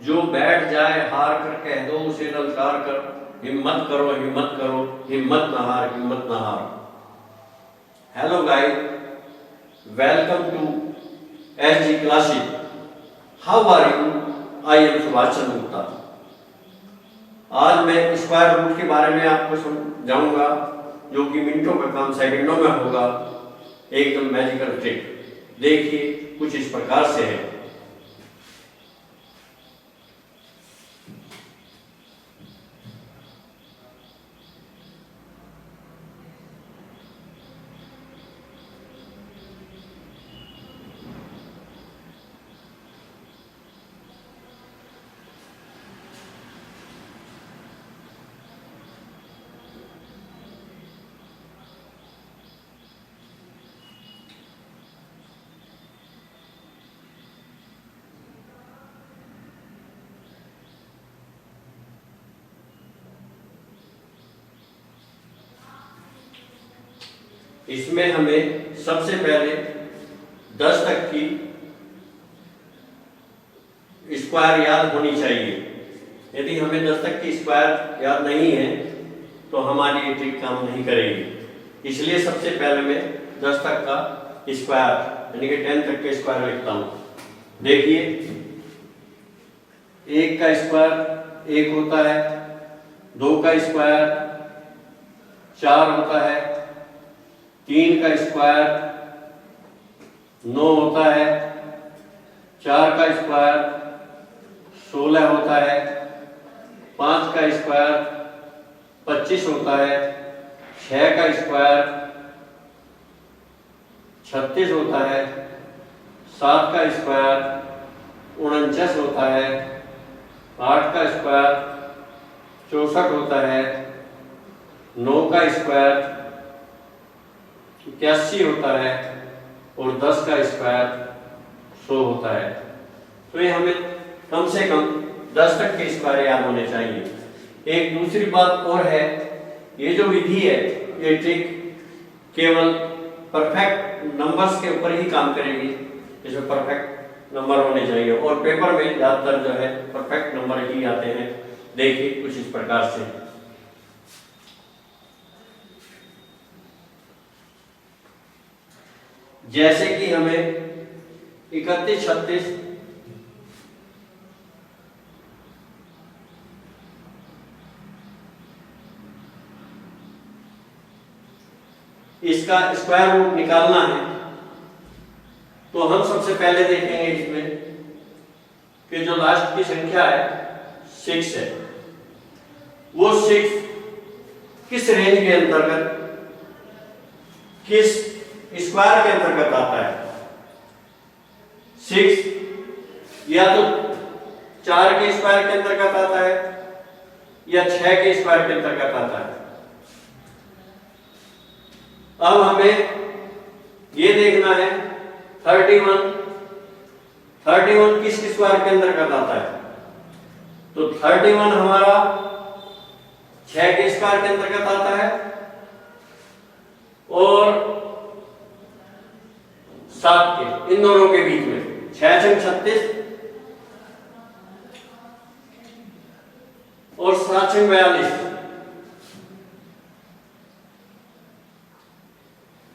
जो बैठ जाए हार कर कह दो उसे ललकार कर, हिम्मत करो हिम्मत करो, हिम्मत न हार हिम्मत न हार। Hello guys, welcome to SG classes. How are you? I am Subhash Chandra Gupta. आज मैं स्क्वायर रूट के बारे में आपको समझाऊंगा, जो कि मिनटों का काम सेकंडों में होगा। एकदम मैजिकल ट्रिक। देखिए कुछ इस प्रकार से है। इसमें हमें सबसे पहले 10 तक की स्क्वायर याद होनी चाहिए। यदि हमें 10 तक की स्क्वायर याद नहीं है तो हमारी ये ट्रिक काम नहीं करेगी। इसलिए सबसे पहले मैं 10 तक का स्क्वायर यानी कि 10 तक के स्क्वायर लिखता हूं। देखिए, 1 का स्क्वायर 1 होता है, 2 का स्क्वायर 4 होता है, 3 का स्क्वायर 9 होता है, 4 का स्क्वायर 16 होता है, 5 का स्क्वायर 25 होता है, 6 का स्क्वायर 36 होता है, 7 का स्क्वायर 49 होता है, 8 का स्क्वायर 64 होता है, 9 का स्क्वायर 81 होता है और 10 का स्क्वायर 100 होता है। तो ये हमें कम से कम 10 तक के स्क्वायर याद होने चाहिए। एक दूसरी बात और है, ये जो विधि है ये ट्रिक केवल परफेक्ट नंबर्स के ऊपर ही काम करेगी, जिसमें परफेक्ट नंबर होने चाहिए और पेपर में ज्यादातर जो है परफेक्ट नंबर ही आते हैं। देखिए कुछ इस प्रकार से। जैसे कि हमें 31, 36 इसका स्क्वायर रूट निकालना है, तो हम सबसे पहले देखेंगे इसमें कि जो लास्ट की संख्या है 6 है, वो 6 किस रेंज के अंतर्गत, किस स्क्वायर के अंतर्गत आता है। 6 या तो 4 के स्क्वायर के अंतर्गत आता है या 6 के स्क्वायर के अंतर्गत आता है। अब हमें ये देखना है 31 किस स्क्वायर के अंतर्गत आता है। तो 31 हमारा 6 के स्क्वायर के अंतर्गत आता है और 7 के, इन दोनों के बीच में 6 छंग 36 और 7 छंग 42,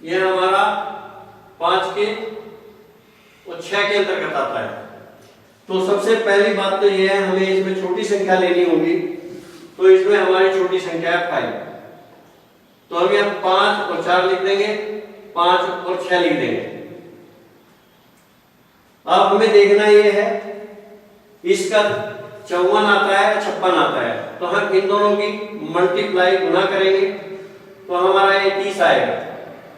ये हमारा 5 के और 6 के अंतर्गत आता है। तो सबसे पहली बात तो यह है, हमें इसमें छोटी संख्या लेनी होगी। तो इसमें हमारी छोटी संख्या है 5, तो हम यहाँ 5 और 4 लिख देंगे, 5 और 6 लिख देंगे। अब हमें देखना यह है इसका 54 आता है, 56 आता है, तो हम इन दोनों की मल्टीप्लाई गुना करेंगे तो हमारा ये 30 आएगा।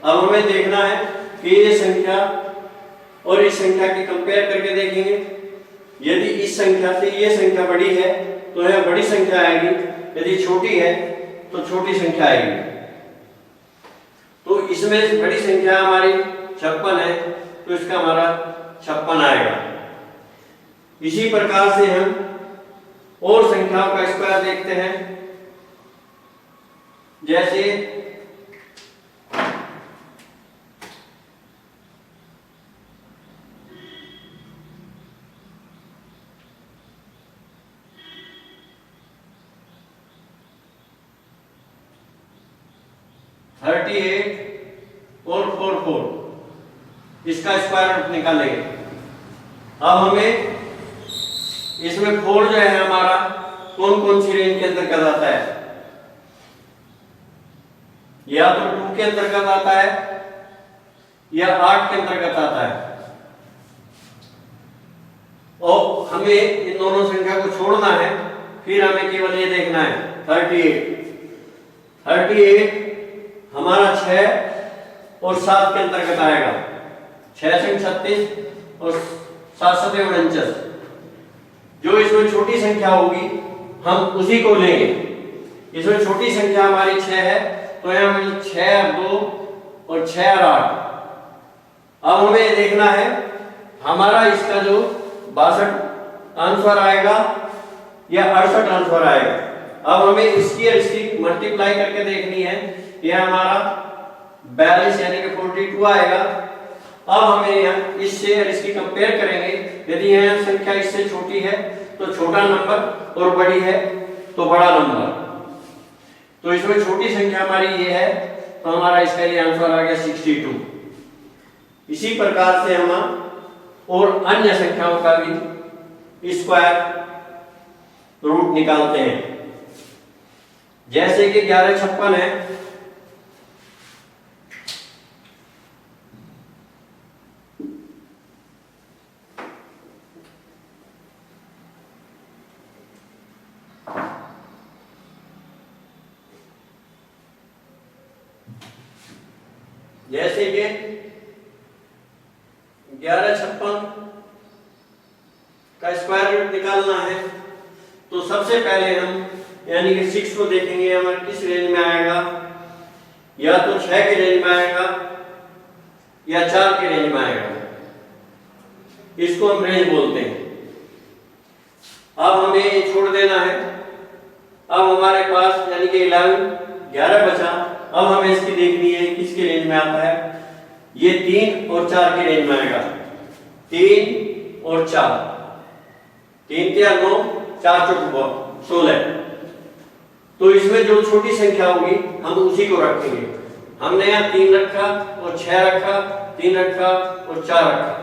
अब हमें देखना है कि ये संख्या और इस संख्या की कंपेयर करके देखेंगे। यदि इस संख्या से ये संख्या बड़ी है तो यह बड़ी संख्या आएगी, यदि छोटी है तो छोटी संख्या आएगी। तो इसमें बड़ी संख्या हमारी 56 है, तो इसका हमारा 56 आएगा। इसी प्रकार से हम और संख्याओं का स्क्वायर देखते हैं। जैसे 38 और 4 इसका स्क्वायर रूट निकालेंगे। अब हमें इसमें 4 जो है हमारा कौन कौन सी रेंज के अंतर्गत आता है, या तो 2 के अंतर्गत आता है या 8 के अंतर्गत आता है। और हमें इन दोनों संख्या को छोड़ना है, फिर हमें केवल ये देखना है 38 हमारा 6 और 7 के अंतर्गत आएगा। 6 से 36 और 7 से 49। जो इसमें छोटी संख्या होगी हम उसी को लेंगे। इसमें छोटी संख्या हमारी 6 है, तो यहां हमें 6 और 2 और 6 और 8। अब हमें देखना है हमारा इसका जो 62 आंसर आएगा या 68 आंसर आएगा। अब हमें इसकी और इसकी मल्टीप्लाई करके देखनी है। यह हमारा 42 यानी कि 42 आएगा। अब हमें इससे और इसकी कंपेयर करेंगे। यदि यह संख्या इससे छोटी है तो छोटा नंबर और बड़ी है तो बड़ा नंबर। तो इसमें छोटी संख्या हमारी ये है, तो हमारा इसका ये आंसर आ गया 62। इसी प्रकार से हम और अन्य संख्याओं का भी स्क्वायर रूट निकालते हैं। जैसे कि 1156 है, जैसे कि 1156 का स्क्वायर रूट निकालना है तो सबसे पहले हम यानी कि 6 को देखेंगे हमारे किस रेंज में आएगा, या तो 6 के रेंज में आएगा या 4 के रेंज में आएगा। इसको हम रेंज बोलते हैं। अब हमें ये छोड़ देना है। अब हमारे पास यानी कि 11 बचा। अब हमें इसकी देखनी है किसके रेंज में आता है। ये 3 और 4 के रेंज में आएगा। 3 और 4, 3 या 9, 4 चौक 16। तो इसमें जो छोटी संख्या होगी हम उसी को रखेंगे। हमने यहाँ 3 रखा और 6 रखा, 3 रखा और 4 रखा।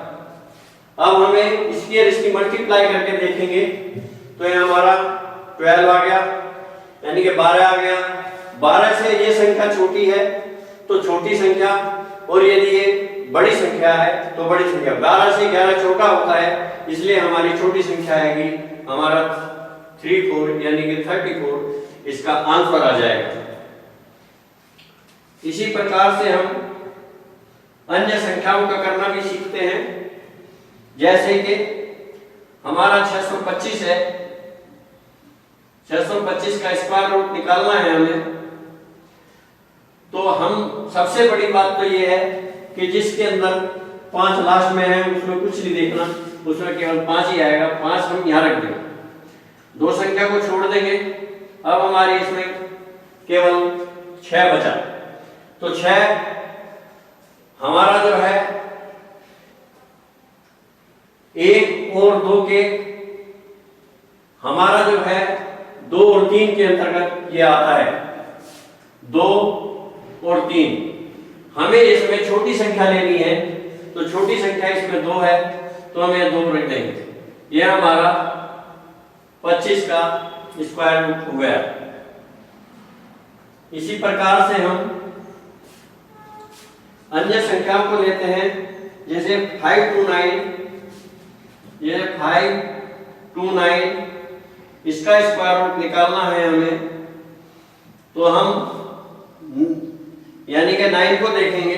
अब हमें इसकी और इसकी मल्टीप्लाई करके देखेंगे तो ये हमारा 12 आ गया, यानी कि 12 आ गया। 12 से ये संख्या छोटी है तो छोटी संख्या, और यदि ये बड़ी संख्या है तो बड़ी संख्या। 12 से 11 छोटा होता है, इसलिए हमारी छोटी संख्या आएगी हमारा 34 यानी कि 34 इसका आंसर आ जाएगा। इसी प्रकार से हम अन्य संख्याओं का करना भी सीखते हैं। जैसे कि हमारा 625 है, 625 का स्क्वायर रूट निकालना है हमें। तो हम सबसे बड़ी बात तो ये है कि जिसके अंदर 5 लास्ट में है उसमें कुछ नहीं देखना, उसमें केवल 5 ही आएगा। 5 हम यहाँ रख देंगे, 2 संख्या को छोड़ देंगे। अब हमारी इसमें केवल 6 बचा। तो 6 हमारा जो है 1 और 2 के, हमारा जो है 2 और 3 के अंतर्गत ये आता है। 2 और 3 हमें इसमें छोटी संख्या लेनी है, तो छोटी संख्या इसमें 2 है तो हमें 2 रख देंगे। यह हमारा 25 का स्क्वायर रूट हो गया। इसी प्रकार से हम अन्य संख्याओं को लेते हैं। जैसे 5 to 9, ये 5 to 9 इसका स्क्वायर रूट निकालना है हमें। तो हम यानी कि 9 को देखेंगे।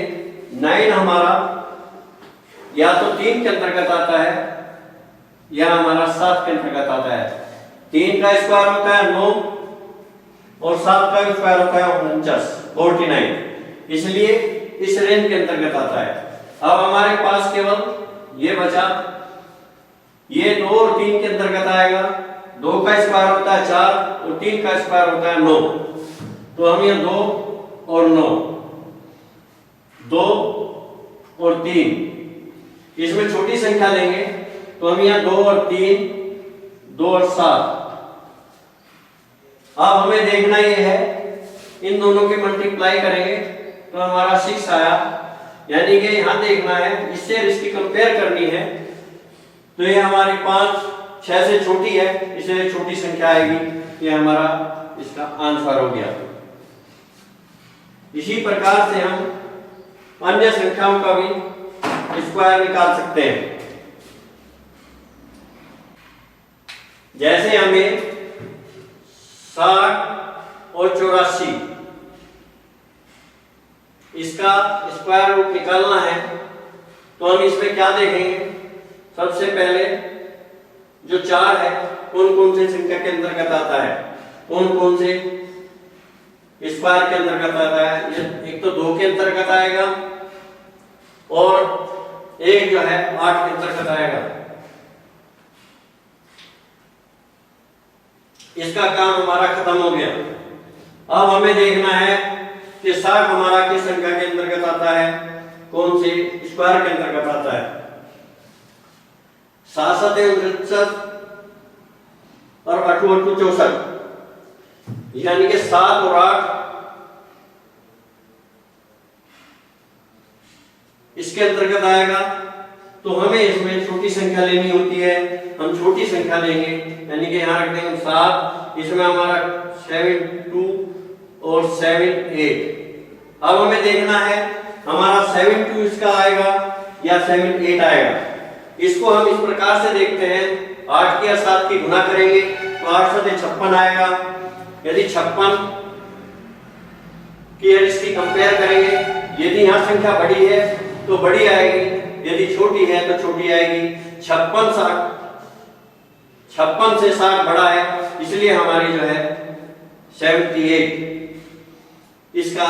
9 हमारा या तो 3 के अंतर्गत आता है या हमारा 7 के अंतर्गत आता है। 3 का स्क्वायर होता है 9 और 7 का स्क्वायर होता है 49, इसलिए इस रेंज के अंतर्गत आता है। अब हमारे पास केवल ये बचा, ये 2 और 3 के अंतर्गत आएगा। 2 का स्क्वायर होता है 4 और 3 का स्क्वायर होता है 9। तो हम ये 2 और 9, 2 और 3, इसमें छोटी संख्या लेंगे तो हम यहाँ 2 और 3, 2 और 7। अब हमें देखना ये है, इन दोनों की मल्टीप्लाई करेंगे तो हमारा 6 आया, यानी कि यहाँ देखना है इससे इसकी कंपेयर करनी है, तो ये हमारी 5 6 से छोटी है, इसलिए छोटी संख्या आएगी, ये हमारा इसका आंसर हो गया। इसी प्रकार से हम अन्य संख्याओं का भी स्क्वायर निकाल सकते हैं। जैसे हमें 60 और 84 इसका स्क्वायर रूट निकालना है, तो हम इसमें क्या देखेंगे? सबसे पहले जो 4 है कौन कौन से संख्या के अंतर्गत आता है, कौन कौन से स्क्वायर के अंतर्गत आता है? एक तो 2 के अंतर्गत आएगा और एक जो है 8 के अंतर्गत आएगा। इसका काम हमारा खत्म हो गया। अब हमें देखना है कि 60 हमारा किस संख्या के अंतर्गत आता है, कौन से स्क्वायर के अंतर्गत आता है? 7 7 49 और 8 8 64, यानी कि 7 और 8 इसके अंतर्गत आएगा। तो हमें इसमें छोटी संख्या लेनी होती है, हम छोटी संख्या लेंगे, यानी कि यहाँ रख देंगे 7, इसमें हमारा 7 2 और 7 8। अब हमें देखना है हमारा 7 2 इसका आएगा या 7 8 आएगा। इसको हम इस प्रकार से देखते हैं, 8 की और 7 की गुना करेंगे तो 8 7 56 आएगा। यदि 56 की और इसकी कंपेयर करेंगे, यदि यहाँ संख्या बड़ी है तो बड़ी आएगी, यदि छोटी है तो छोटी आएगी। 56 से 60 बड़ा है, इसलिए हमारी जो है 78 इसका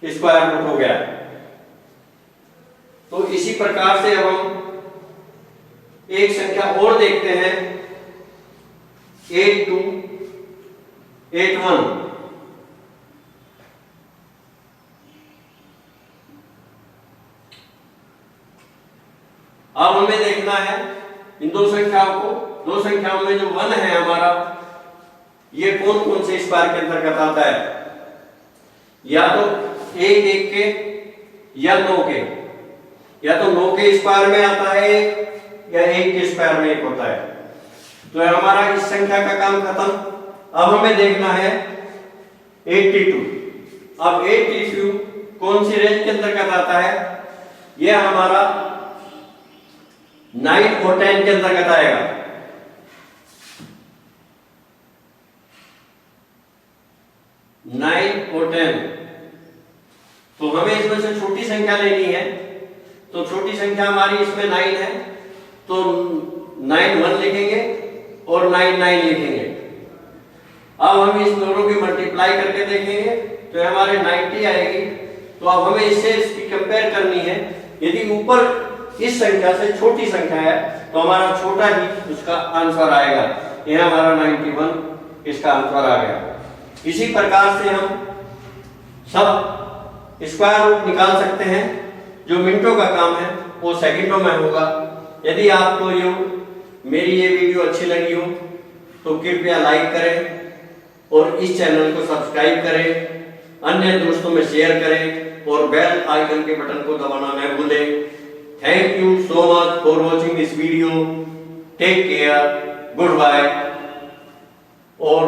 स्क्वायर रूट हो गया। तो इसी प्रकार से अब हम एक संख्या और देखते हैं, 8 2 8 1। अब हमें देखना है इन दो संख्याओं को, दो संख्याओं में जो 1 है हमारा, ये कौन कौन से स्क्वायर के अंतर्गत आता है? या तो 1 1 के या 9 के, या तो 9 के स्क्वायर में आता है या 1 के स्क्वायर में 1 होता है। तो हमारा इस संख्या का काम खत्म। अब हमें देखना है 82। अब 82 कौन सी रेंज के अंतर्गत आता है? यह हमारा 9 और 10 के अंतर्गत आएगा। 9 और 10, तो हमें इसमें से छोटी संख्या लेनी है, तो छोटी संख्या हमारी इसमें 9 है, तो 9 1 लिखेंगे और 9 9 लिखेंगे। अब हम इस दोनों की मल्टीप्लाई करके देखेंगे तो हमारे 90 आएगी। तो अब हमें इससे इसकी कंपेयर करनी है, यदि ऊपर इस संख्या से छोटी संख्या है तो हमारा छोटा ही उसका आंसर आएगा। यह हमारा 91 इसका आंसर आ गया। इसी प्रकार से हम सब स्क्वायर रूट निकाल सकते हैं। जो मिनटों का काम है वो सेकंडों में होगा। यदि आपको मेरी ये वीडियो अच्छी लगी हो तो कृपया लाइक करें और इस चैनल को सब्सक्राइब करें, अन्य दोस्तों में शेयर करें और बेल आइकन के बटन को दबाना न भूलें। Thank you so much for watching this video. Take care. Goodbye. और